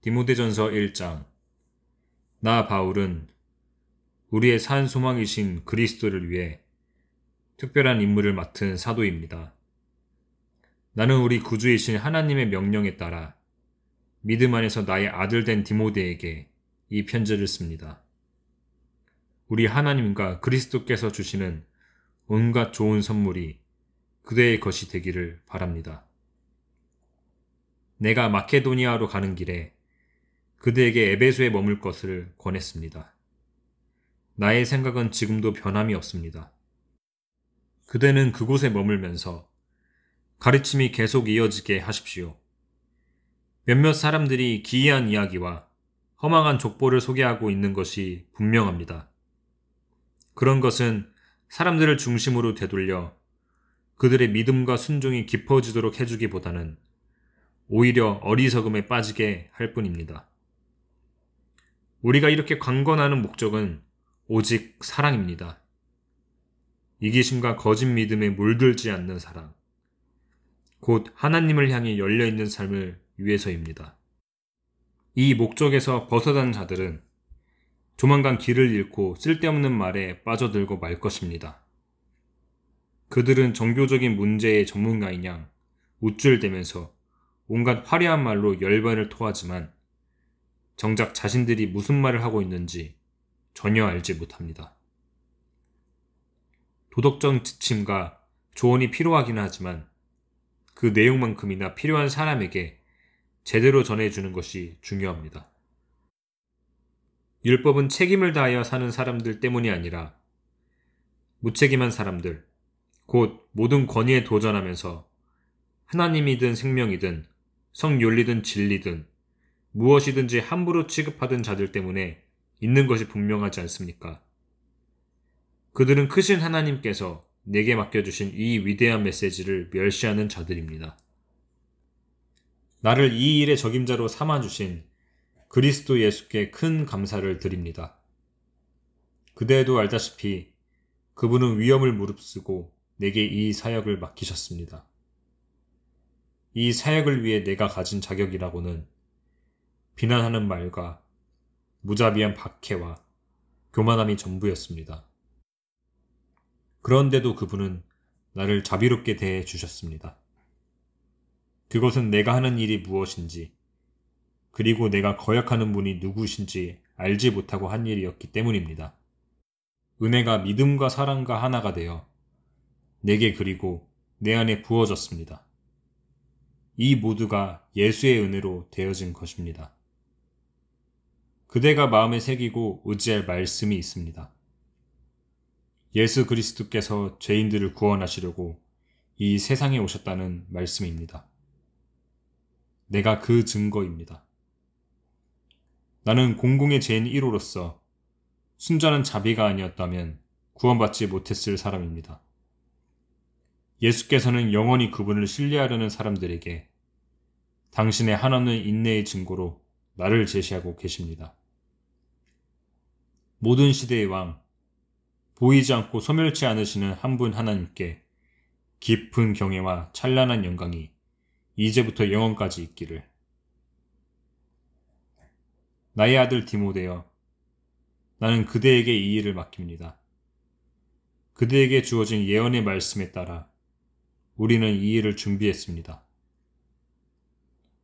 디모데전서 1장. 나 바울은 우리의 산 소망이신 그리스도를 위해 특별한 임무를 맡은 사도입니다. 나는 우리 구주이신 하나님의 명령에 따라 믿음 안에서 나의 아들 된 디모데에게 이 편지를 씁니다. 우리 하나님과 그리스도께서 주시는 온갖 좋은 선물이 그대의 것이 되기를 바랍니다. 내가 마케도니아로 가는 길에 그대에게 에베소에 머물 것을 권했습니다. 나의 생각은 지금도 변함이 없습니다. 그대는 그곳에 머물면서 가르침이 계속 이어지게 하십시오. 몇몇 사람들이 기이한 이야기와 허망한 족보를 소개하고 있는 것이 분명합니다. 그런 것은 사람들을 중심으로 되돌려 그들의 믿음과 순종이 깊어지도록 해주기보다는 오히려 어리석음에 빠지게 할 뿐입니다. 우리가 이렇게 강권하는 목적은 오직 사랑입니다. 이기심과 거짓 믿음에 물들지 않는 사랑, 곧 하나님을 향해 열려있는 삶을 위해서입니다. 이 목적에서 벗어난 자들은 조만간 길을 잃고 쓸데없는 말에 빠져들고 말 것입니다. 그들은 종교적인 문제의 전문가인 양 우쭐대면서 온갖 화려한 말로 열변을 토하지만 정작 자신들이 무슨 말을 하고 있는지 전혀 알지 못합니다. 도덕적 지침과 조언이 필요하긴 하지만 그 내용만큼이나 필요한 사람에게 제대로 전해주는 것이 중요합니다. 율법은 책임을 다하여 사는 사람들 때문이 아니라 무책임한 사람들, 곧 모든 권위에 도전하면서 하나님이든 생명이든 성윤리든 진리든 무엇이든지 함부로 취급하던 자들 때문에 있는 것이 분명하지 않습니까? 그들은 크신 하나님께서 내게 맡겨주신 이 위대한 메시지를 멸시하는 자들입니다. 나를 이 일의 적임자로 삼아주신 그리스도 예수께 큰 감사를 드립니다. 그대도 알다시피 그분은 위험을 무릅쓰고 내게 이 사역을 맡기셨습니다. 이 사역을 위해 내가 가진 자격이라고는 비난하는 말과 무자비한 박해와 교만함이 전부였습니다. 그런데도 그분은 나를 자비롭게 대해 주셨습니다. 그것은 내가 하는 일이 무엇인지, 그리고 내가 거역하는 분이 누구신지 알지 못하고 한 일이었기 때문입니다. 은혜가 믿음과 사랑과 하나가 되어 내게 그리고 내 안에 부어졌습니다. 이 모두가 예수의 은혜로 되어진 것입니다. 그대가 마음에 새기고 의지할 말씀이 있습니다. 예수 그리스도께서 죄인들을 구원하시려고 이 세상에 오셨다는 말씀입니다. 내가 그 증거입니다. 나는 공공의 죄인 1호로서 순전한 자비가 아니었다면 구원받지 못했을 사람입니다. 예수께서는 영원히 그분을 신뢰하려는 사람들에게 당신의 한없는 인내의 증거로 나를 제시하고 계십니다. 모든 시대의 왕, 보이지 않고 소멸치 않으시는 한 분 하나님께 깊은 경외와 찬란한 영광이 이제부터 영원까지 있기를. 나의 아들 디모데여, 나는 그대에게 이 일을 맡깁니다. 그대에게 주어진 예언의 말씀에 따라 우리는 이 일을 준비했습니다.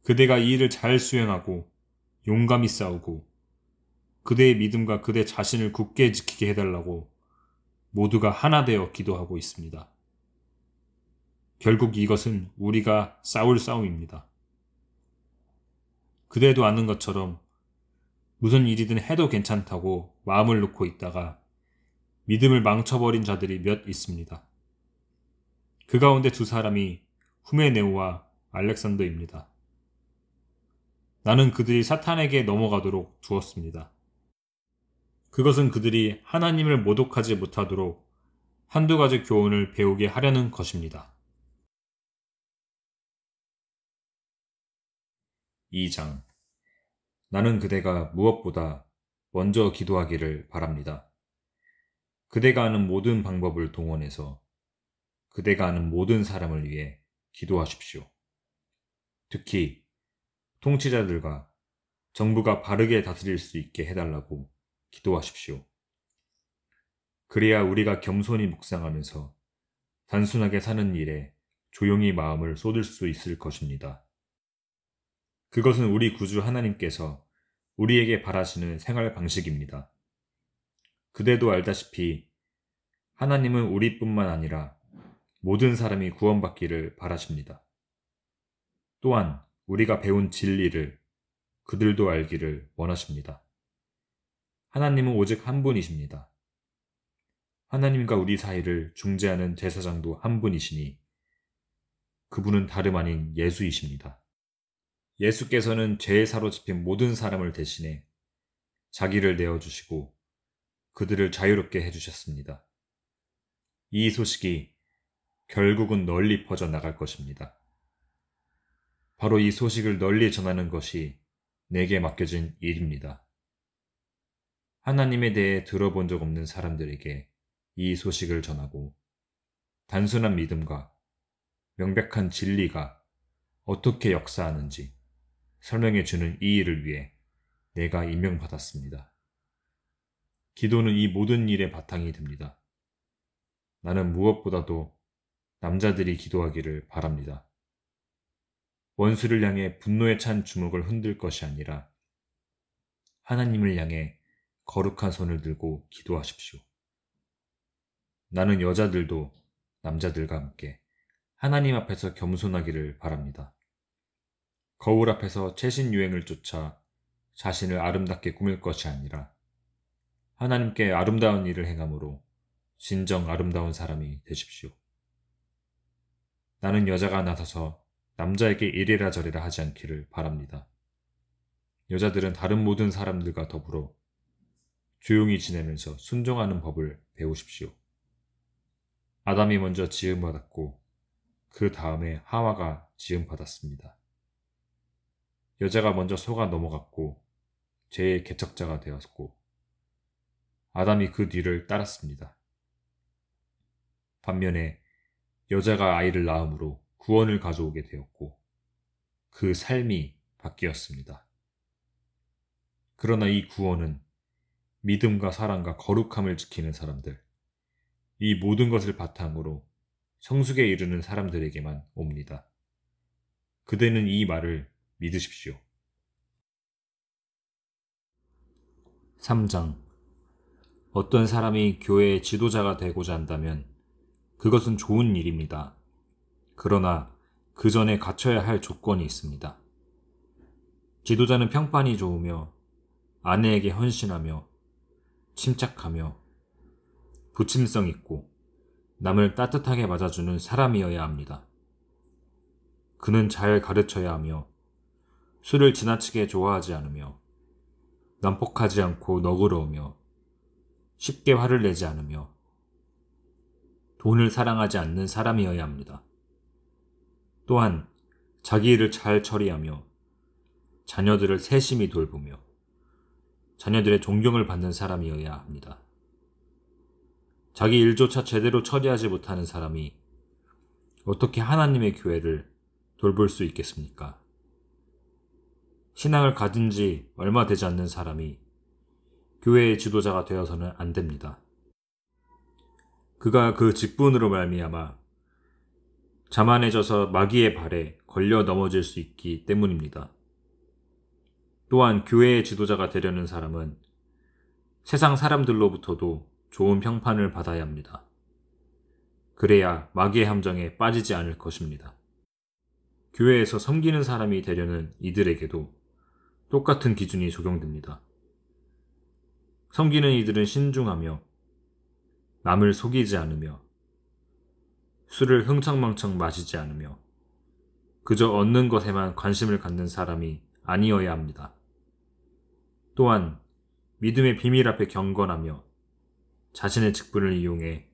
그대가 이 일을 잘 수행하고 용감히 싸우고 그대의 믿음과 그대 자신을 굳게 지키게 해달라고 모두가 하나 되어 기도하고 있습니다. 결국 이것은 우리가 싸울 싸움입니다. 그대도 아는 것처럼 무슨 일이든 해도 괜찮다고 마음을 놓고 있다가 믿음을 망쳐버린 자들이 몇 있습니다. 그 가운데 두 사람이 후메네오와 알렉산더입니다. 나는 그들이 사탄에게 넘어가도록 두었습니다. 그것은 그들이 하나님을 모독하지 못하도록 한두 가지 교훈을 배우게 하려는 것입니다. 2장. 나는 그대가 무엇보다 먼저 기도하기를 바랍니다. 그대가 아는 모든 방법을 동원해서 그대가 아는 모든 사람을 위해 기도하십시오. 특히 통치자들과 정부가 바르게 다스릴 수 있게 해달라고 기도하십시오. 그래야 우리가 겸손히 묵상하면서 단순하게 사는 일에 조용히 마음을 쏟을 수 있을 것입니다. 그것은 우리 구주 하나님께서 우리에게 바라시는 생활 방식입니다. 그대도 알다시피 하나님은 우리뿐만 아니라 모든 사람이 구원받기를 바라십니다. 또한 우리가 배운 진리를 그들도 알기를 원하십니다. 하나님은 오직 한 분이십니다. 하나님과 우리 사이를 중재하는 제사장도 한 분이시니 그분은 다름 아닌 예수이십니다. 예수께서는 죄에 사로잡힌 모든 사람을 대신해 자기를 내어주시고 그들을 자유롭게 해주셨습니다. 이 소식이 결국은 널리 퍼져 나갈 것입니다. 바로 이 소식을 널리 전하는 것이 내게 맡겨진 일입니다. 하나님에 대해 들어본 적 없는 사람들에게 이 소식을 전하고 단순한 믿음과 명백한 진리가 어떻게 역사하는지 설명해 주는 이 일을 위해 내가 임명받았습니다. 기도는 이 모든 일의 바탕이 됩니다. 나는 무엇보다도 남자들이 기도하기를 바랍니다. 원수를 향해 분노에 찬 주먹을 흔들 것이 아니라 하나님을 향해 거룩한 손을 들고 기도하십시오. 나는 여자들도 남자들과 함께 하나님 앞에서 겸손하기를 바랍니다. 거울 앞에서 최신 유행을 쫓아 자신을 아름답게 꾸밀 것이 아니라 하나님께 아름다운 일을 행함으로 진정 아름다운 사람이 되십시오. 나는 여자가 나서서 남자에게 이래라 저래라 하지 않기를 바랍니다. 여자들은 다른 모든 사람들과 더불어 조용히 지내면서 순종하는 법을 배우십시오. 아담이 먼저 지음받았고 그 다음에 하와가 지음받았습니다. 여자가 먼저 속아 넘어갔고 죄의 개척자가 되었고 아담이 그 뒤를 따랐습니다. 반면에 여자가 아이를 낳음으로 구원을 가져오게 되었고 그 삶이 바뀌었습니다. 그러나 이 구원은 믿음과 사랑과 거룩함을 지키는 사람들, 이 모든 것을 바탕으로 성숙에 이르는 사람들에게만 옵니다. 그대는 이 말을 믿으십시오. 3장. 어떤 사람이 교회의 지도자가 되고자 한다면 그것은 좋은 일입니다. 그러나 그 전에 갖춰야 할 조건이 있습니다. 지도자는 평판이 좋으며 아내에게 헌신하며 침착하며 부침성 있고 남을 따뜻하게 맞아주는 사람이어야 합니다. 그는 잘 가르쳐야 하며 술을 지나치게 좋아하지 않으며 난폭하지 않고 너그러우며 쉽게 화를 내지 않으며 돈을 사랑하지 않는 사람이어야 합니다. 또한 자기 일을 잘 처리하며 자녀들을 세심히 돌보며 자녀들의 존경을 받는 사람이어야 합니다. 자기 일조차 제대로 처리하지 못하는 사람이 어떻게 하나님의 교회를 돌볼 수 있겠습니까? 신앙을 가진 지 얼마 되지 않는 사람이 교회의 지도자가 되어서는 안 됩니다. 그가 그 직분으로 말미암아 자만해져서 마귀의 발에 걸려 넘어질 수 있기 때문입니다. 또한 교회의 지도자가 되려는 사람은 세상 사람들로부터도 좋은 평판을 받아야 합니다. 그래야 마귀의 함정에 빠지지 않을 것입니다. 교회에서 섬기는 사람이 되려는 이들에게도 똑같은 기준이 적용됩니다. 섬기는 이들은 신중하며 남을 속이지 않으며 술을 흥청망청 마시지 않으며 그저 얻는 것에만 관심을 갖는 사람이 아니어야 합니다. 또한 믿음의 비밀 앞에 경건하며 자신의 직분을 이용해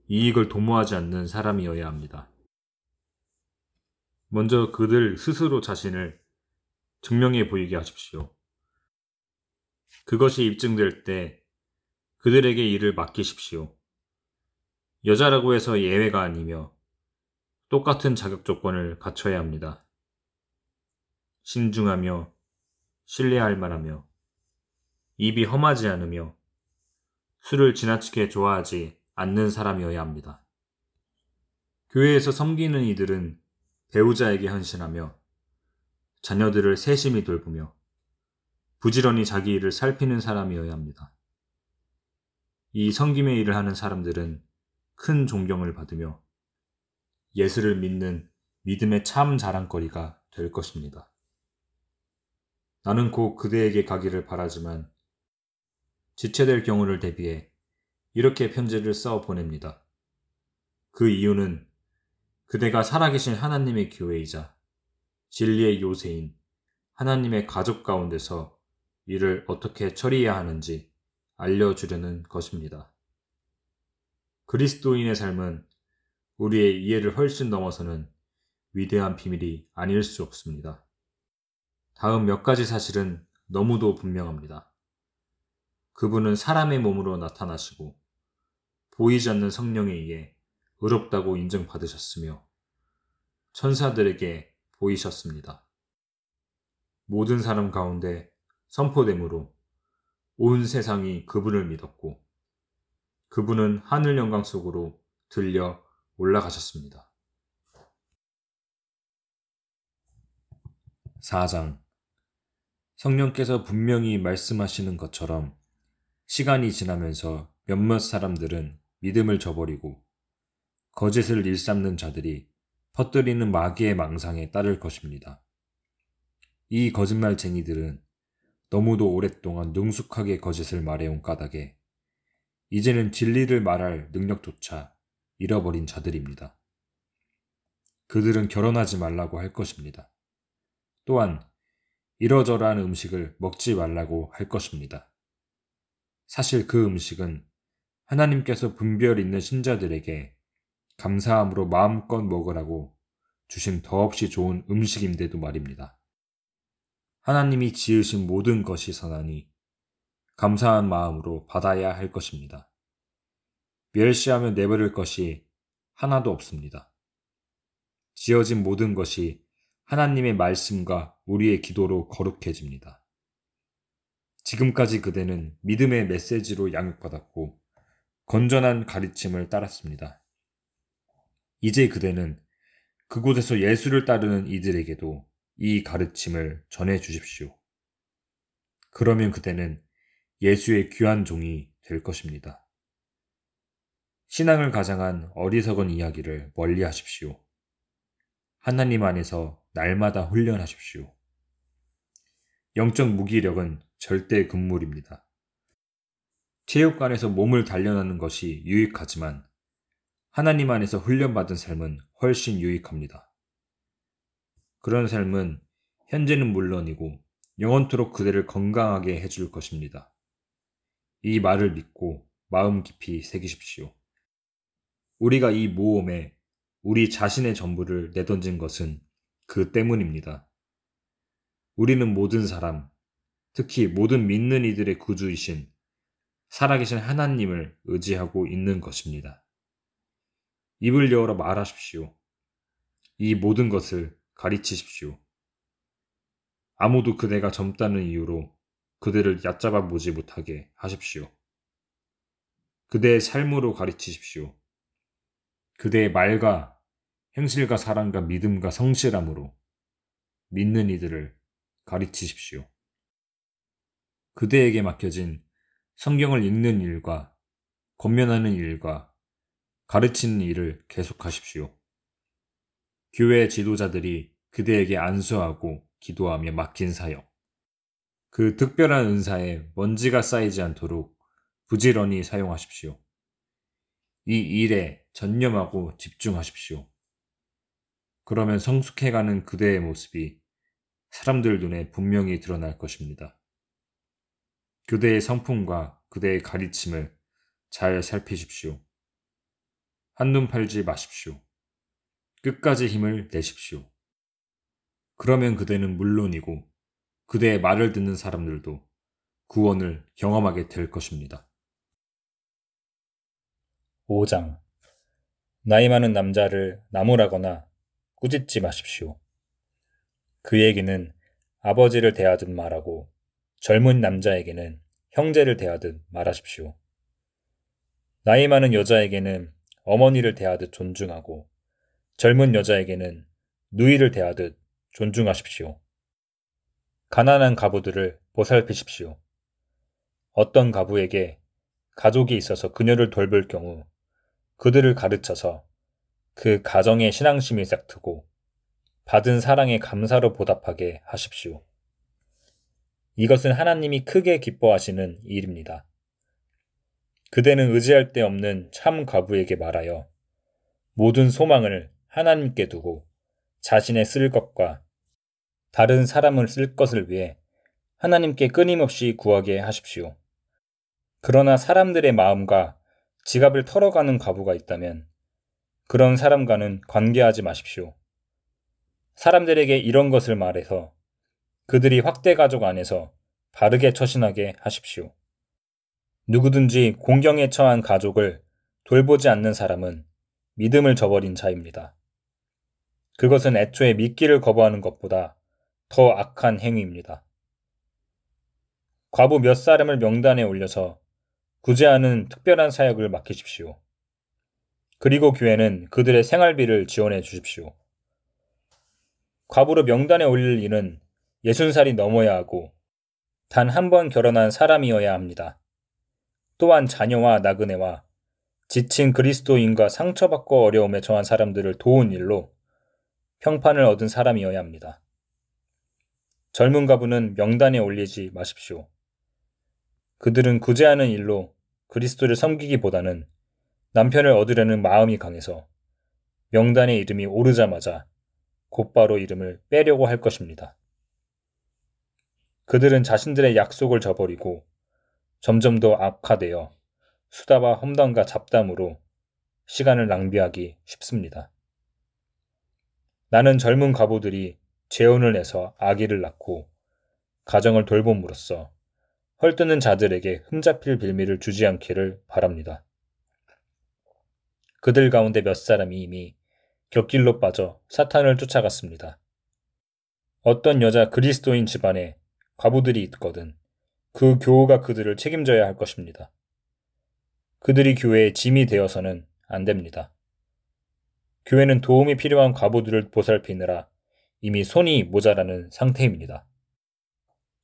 이익을 도모하지 않는 사람이어야 합니다. 먼저 그들 스스로 자신을 증명해 보이게 하십시오. 그것이 입증될 때 그들에게 일을 맡기십시오. 여자라고 해서 예외가 아니며 똑같은 자격 조건을 갖춰야 합니다. 신중하며 신뢰할 만하며 입이 험하지 않으며 술을 지나치게 좋아하지 않는 사람이어야 합니다. 교회에서 섬기는 이들은 배우자에게 헌신하며 자녀들을 세심히 돌보며 부지런히 자기 일을 살피는 사람이어야 합니다. 이 섬김의 일을 하는 사람들은 큰 존경을 받으며 예수를 믿는 믿음의 참 자랑거리가 될 것입니다. 나는 곧 그대에게 가기를 바라지만 지체될 경우를 대비해 이렇게 편지를 써 보냅니다. 그 이유는 그대가 살아계신 하나님의 교회이자 진리의 요새인 하나님의 가족 가운데서 이를 어떻게 처리해야 하는지 알려주려는 것입니다. 그리스도인의 삶은 우리의 이해를 훨씬 넘어서는 위대한 비밀이 아닐 수 없습니다. 다음 몇 가지 사실은 너무도 분명합니다. 그분은 사람의 몸으로 나타나시고 보이지 않는 성령에 의해 의롭다고 인정받으셨으며 천사들에게 보이셨습니다. 모든 사람 가운데 선포됨으로 온 세상이 그분을 믿었고 그분은 하늘 영광 속으로 들려 올라가셨습니다. 4장 성령께서 분명히 말씀하시는 것처럼 시간이 지나면서 몇몇 사람들은 믿음을 저버리고 거짓을 일삼는 자들이 퍼뜨리는 마귀의 망상에 따를 것입니다. 이 거짓말쟁이들은 너무도 오랫동안 능숙하게 거짓을 말해온 까닭에 이제는 진리를 말할 능력조차 잃어버린 자들입니다. 그들은 결혼하지 말라고 할 것입니다. 또한 이러저러한 음식을 먹지 말라고 할 것입니다. 사실 그 음식은 하나님께서 분별 있는 신자들에게 감사함으로 마음껏 먹으라고 주신 더없이 좋은 음식인데도 말입니다. 하나님이 지으신 모든 것이 선하니 감사한 마음으로 받아야 할 것입니다. 멸시하며 내버릴 것이 하나도 없습니다. 지어진 모든 것이 하나님의 말씀과 우리의 기도로 거룩해집니다. 지금까지 그대는 믿음의 메시지로 양육받았고 건전한 가르침을 따랐습니다. 이제 그대는 그곳에서 예수를 따르는 이들에게도 이 가르침을 전해 주십시오. 그러면 그대는 예수의 귀한 종이 될 것입니다. 신앙을 가장한 어리석은 이야기를 멀리 하십시오. 하나님 안에서 날마다 훈련하십시오. 영적 무기력은 절대 금물입니다. 체육관에서 몸을 단련하는 것이 유익하지만 하나님 안에서 훈련받은 삶은 훨씬 유익합니다. 그런 삶은 현재는 물론이고 영원토록 그대를 건강하게 해줄 것입니다. 이 말을 믿고 마음 깊이 새기십시오. 우리가 이 모험에 우리 자신의 전부를 내던진 것은 그 때문입니다. 우리는 모든 사람, 특히 모든 믿는 이들의 구주이신 살아계신 하나님을 의지하고 있는 것입니다. 입을 열어 말하십시오. 이 모든 것을 가르치십시오. 아무도 그대가 젊다는 이유로 그대를 얕잡아 보지 못하게 하십시오. 그대의 삶으로 가르치십시오. 그대의 말과 행실과 사랑과 믿음과 성실함으로 믿는 이들을 가르치십시오. 그대에게 맡겨진 성경을 읽는 일과 권면하는 일과 가르치는 일을 계속하십시오. 교회 지도자들이 그대에게 안수하고 기도하며 맡긴 사역, 그 특별한 은사에 먼지가 쌓이지 않도록 부지런히 사용하십시오. 이 일에 전념하고 집중하십시오. 그러면 성숙해가는 그대의 모습이 사람들 눈에 분명히 드러날 것입니다. 그대의 성품과 그대의 가르침을 잘 살피십시오. 한눈 팔지 마십시오. 끝까지 힘을 내십시오. 그러면 그대는 물론이고 그대의 말을 듣는 사람들도 구원을 경험하게 될 것입니다. 5장 나이 많은 남자를 나무라거나 꾸짖지 마십시오. 그에게는 아버지를 대하듯 말하고 젊은 남자에게는 형제를 대하듯 말하십시오. 나이 많은 여자에게는 어머니를 대하듯 존중하고 젊은 여자에게는 누이를 대하듯 존중하십시오. 가난한 가부들을 보살피십시오. 어떤 가부에게 가족이 있어서 그녀를 돌볼 경우 그들을 가르쳐서 그 가정의 신앙심이 싹트고 받은 사랑에 감사로 보답하게 하십시오. 이것은 하나님이 크게 기뻐하시는 일입니다. 그대는 의지할 데 없는 참 과부에게 말하여 모든 소망을 하나님께 두고 자신의 쓸 것과 다른 사람을 쓸 것을 위해 하나님께 끊임없이 구하게 하십시오. 그러나 사람들의 마음과 지갑을 털어가는 과부가 있다면 그런 사람과는 관계하지 마십시오. 사람들에게 이런 것을 말해서 그들이 확대 가족 안에서 바르게 처신하게 하십시오. 누구든지 공경에 처한 가족을 돌보지 않는 사람은 믿음을 저버린 자입니다. 그것은 애초에 믿기를 거부하는 것보다 더 악한 행위입니다. 과부 몇 사람을 명단에 올려서 구제하는 특별한 사역을 맡기십시오. 그리고 교회는 그들의 생활비를 지원해 주십시오. 과부로 명단에 올릴 일은 60살이 넘어야 하고 단 한 번 결혼한 사람이어야 합니다. 또한 자녀와 나그네와 지친 그리스도인과 상처받고 어려움에 처한 사람들을 도운 일로 평판을 얻은 사람이어야 합니다. 젊은 가부는 명단에 올리지 마십시오. 그들은 구제하는 일로 그리스도를 섬기기보다는 남편을 얻으려는 마음이 강해서 명단에 이름이 오르자마자 곧바로 이름을 빼려고 할 것입니다. 그들은 자신들의 약속을 저버리고 점점 더 악화되어 수다와 험담과 잡담으로 시간을 낭비하기 쉽습니다. 나는 젊은 과부들이 재혼을 해서 아기를 낳고 가정을 돌봄으로써 헐뜯는 자들에게 흠잡힐 빌미를 주지 않기를 바랍니다. 그들 가운데 몇 사람이 이미 곁길로 빠져 사탄을 쫓아갔습니다. 어떤 여자 그리스도인 집안에 과부들이 있거든 그 교우가 그들을 책임져야 할 것입니다. 그들이 교회의 짐이 되어서는 안 됩니다. 교회는 도움이 필요한 과부들을 보살피느라 이미 손이 모자라는 상태입니다.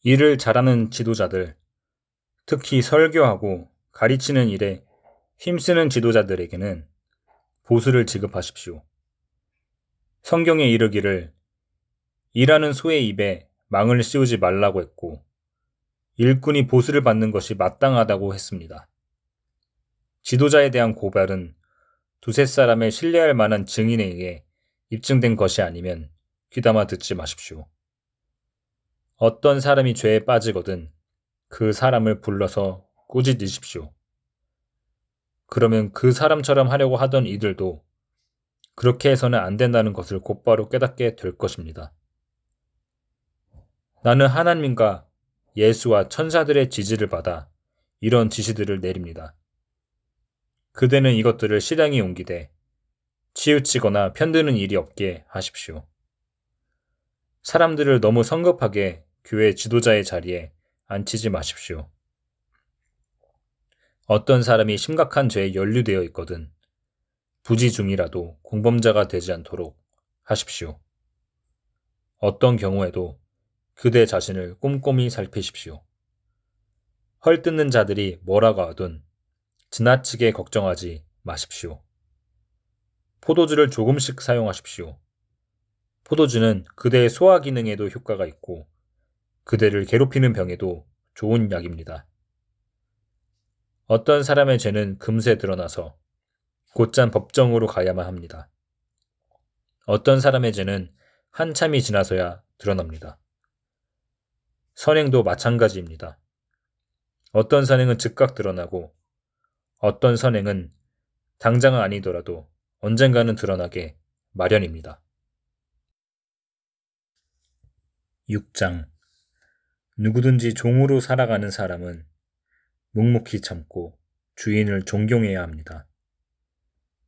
일을 잘하는 지도자들, 특히 설교하고 가르치는 일에 힘쓰는 지도자들에게는 보수를 지급하십시오. 성경에 이르기를 일하는 소의 입에 망을 씌우지 말라고 했고 일꾼이 보수를 받는 것이 마땅하다고 했습니다. 지도자에 대한 고발은 두세 사람의 신뢰할 만한 증인에 의해 입증된 것이 아니면 귀담아 듣지 마십시오. 어떤 사람이 죄에 빠지거든 그 사람을 불러서 꾸짖으십시오. 그러면 그 사람처럼 하려고 하던 이들도 그렇게 해서는 안 된다는 것을 곧바로 깨닫게 될 것입니다. 나는 하나님과 예수와 천사들의 지지를 받아 이런 지시들을 내립니다. 그대는 이것들을 실행에 옮기되 치우치거나 편드는 일이 없게 하십시오. 사람들을 너무 성급하게 교회 지도자의 자리에 앉히지 마십시오. 어떤 사람이 심각한 죄에 연루되어 있거든 부지 중이라도 공범자가 되지 않도록 하십시오. 어떤 경우에도 그대 자신을 꼼꼼히 살피십시오. 헐뜯는 자들이 뭐라고 하든 지나치게 걱정하지 마십시오. 포도주를 조금씩 사용하십시오. 포도주는 그대의 소화 기능에도 효과가 있고 그대를 괴롭히는 병에도 좋은 약입니다. 어떤 사람의 죄는 금세 드러나서 곧장 법정으로 가야만 합니다. 어떤 사람의 죄는 한참이 지나서야 드러납니다. 선행도 마찬가지입니다. 어떤 선행은 즉각 드러나고 어떤 선행은 당장은 아니더라도 언젠가는 드러나게 마련입니다. 6장 누구든지 종으로 살아가는 사람은 묵묵히 참고 주인을 존경해야 합니다.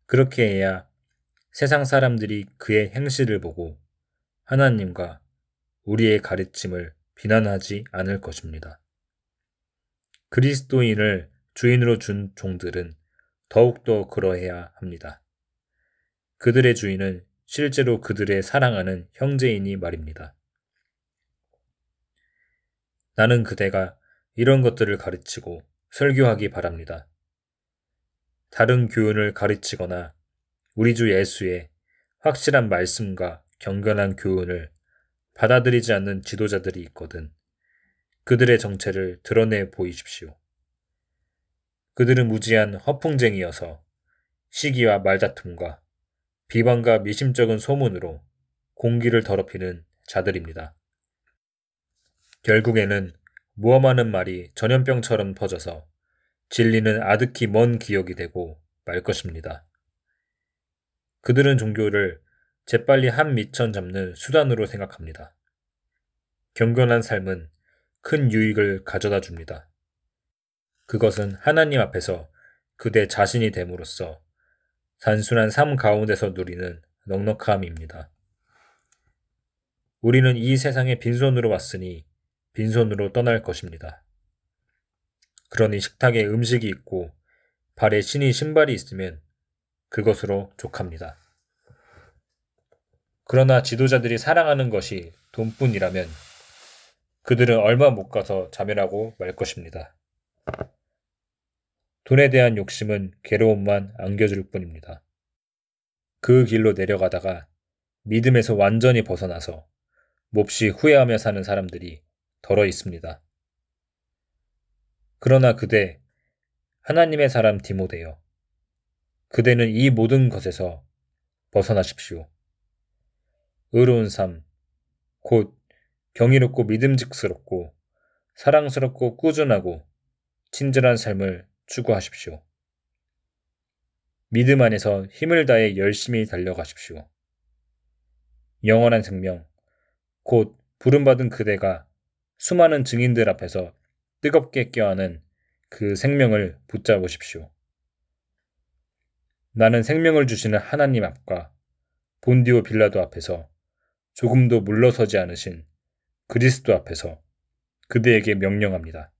그렇게 해야 세상 사람들이 그의 행실을 보고 하나님과 우리의 가르침을 비난하지 않을 것입니다. 그리스도인을 주인으로 준 종들은 더욱더 그러해야 합니다. 그들의 주인은 실제로 그들의 사랑하는 형제이니 말입니다. 나는 그대가 이런 것들을 가르치고 설교하기 바랍니다. 다른 교훈을 가르치거나 우리 주 예수의 확실한 말씀과 경건한 교훈을 받아들이지 않는 지도자들이 있거든 그들의 정체를 드러내 보이십시오. 그들은 무지한 허풍쟁이여서 시기와 말다툼과 비방과 미심쩍은 소문으로 공기를 더럽히는 자들입니다. 결국에는 모험하는 말이 전염병처럼 퍼져서 진리는 아득히 먼 기억이 되고 말 것입니다. 그들은 종교를 재빨리 한 미천 잡는 수단으로 생각합니다. 경건한 삶은 큰 유익을 가져다 줍니다. 그것은 하나님 앞에서 그대 자신이 됨으로써 단순한 삶 가운데서 누리는 넉넉함입니다. 우리는 이 세상에 빈손으로 왔으니 빈손으로 떠날 것입니다. 그러니 식탁에 음식이 있고 발에 신이 신발이 있으면 그것으로 족합니다. 그러나 지도자들이 사랑하는 것이 돈뿐이라면 그들은 얼마 못 가서 자멸하고 말 것입니다. 돈에 대한 욕심은 괴로움만 안겨줄 뿐입니다. 그 길로 내려가다가 믿음에서 완전히 벗어나서 몹시 후회하며 사는 사람들이 덜어 있습니다. 그러나 그대, 하나님의 사람 디모데여, 그대는 이 모든 것에서 벗어나십시오. 의로운 삶, 곧 경이롭고 믿음직스럽고 사랑스럽고 꾸준하고 친절한 삶을 추구하십시오. 믿음 안에서 힘을 다해 열심히 달려가십시오. 영원한 생명, 곧 부름받은 그대가 수많은 증인들 앞에서 뜨겁게 껴안은 그 생명을 붙잡으십시오. 나는 생명을 주시는 하나님 앞과 본디오 빌라도 앞에서 조금도 물러서지 않으신 그리스도 앞에서 그대에게 명령합니다.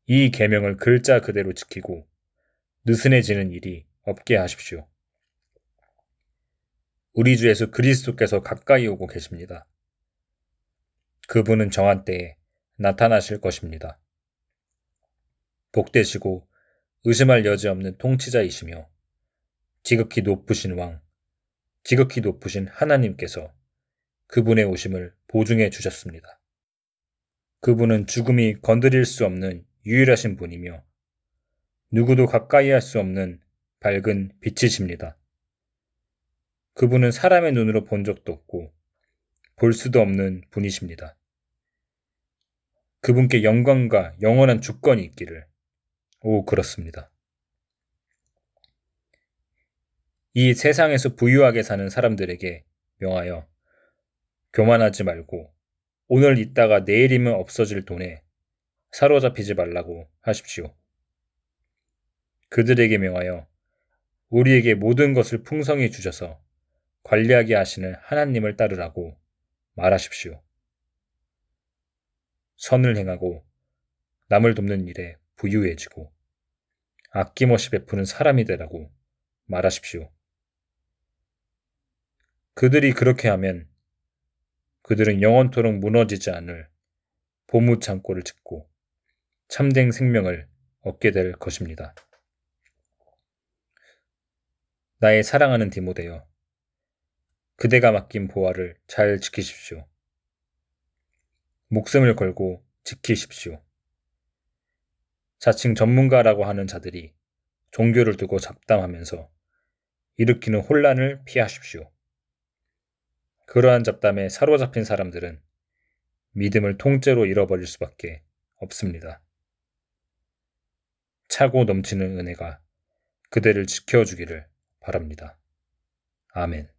이 계명을 글자 그대로 지키고 느슨해지는 일이 없게 하십시오. 우리 주 예수 그리스도께서 가까이 오고 계십니다. 그분은 정한 때에 나타나실 것입니다. 복되시고 의심할 여지 없는 통치자이시며 지극히 높으신 왕, 지극히 높으신 하나님께서 그분의 오심을 보증해 주셨습니다. 그분은 죽음이 건드릴 수 없는 유일하신 분이며 누구도 가까이 할 수 없는 밝은 빛이십니다. 그분은 사람의 눈으로 본 적도 없고 볼 수도 없는 분이십니다. 그분께 영광과 영원한 주권이 있기를. 오, 그렇습니다. 이 세상에서 부유하게 사는 사람들에게 명하여 교만하지 말고 오늘 있다가 내일이면 없어질 돈에 사로잡히지 말라고 하십시오. 그들에게 명하여 우리에게 모든 것을 풍성히 주셔서 관리하게 하시는 하나님을 따르라고 말하십시오. 선을 행하고 남을 돕는 일에 부유해지고 아낌없이 베푸는 사람이 되라고 말하십시오. 그들이 그렇게 하면 그들은 영원토록 무너지지 않을 보무 창고를 짓고 참된 생명을 얻게 될 것입니다. 나의 사랑하는 디모데여, 그대가 맡긴 보화를 잘 지키십시오. 목숨을 걸고 지키십시오. 자칭 전문가라고 하는 자들이 종교를 두고 잡담하면서 일으키는 혼란을 피하십시오. 그러한 잡담에 사로잡힌 사람들은 믿음을 통째로 잃어버릴 수밖에 없습니다. 차고 넘치는 은혜가 그대를 지켜주기를 바랍니다. 아멘.